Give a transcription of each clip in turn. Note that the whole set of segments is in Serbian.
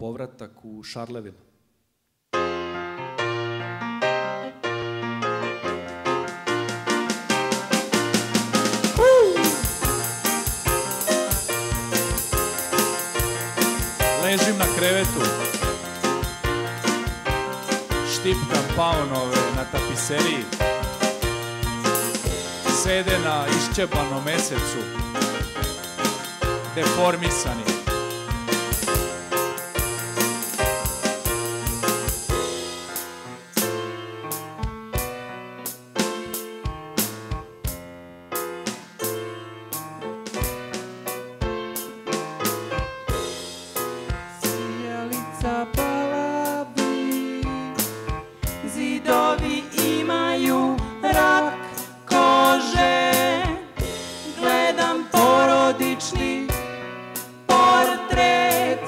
povratak u Šarlevil. Ležim na krevetu, štipkam paunove na tapiseriji, sede na iščepanom mesecu, deformisani. Sijalica palavi, zidovi imaju rak kože, gledam porodični portret,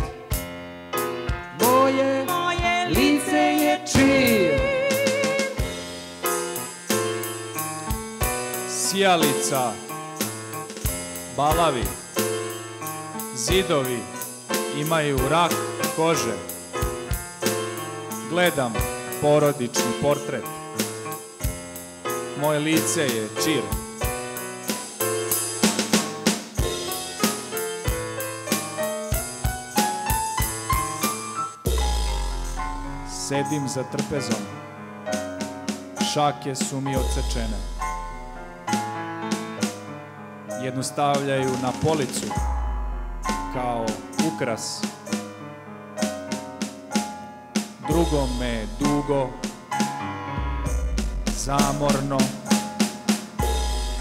moje lice je čir. Sijalica, balavi, zidovi imaju rak kože, gledam porodični portret, moje lice je čir. Sedim za trpezom, šake su mi odsečene, jednu stavljaju na policu kao ukras, drugom me dugo, zamorno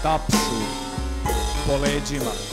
tapšu po leđima.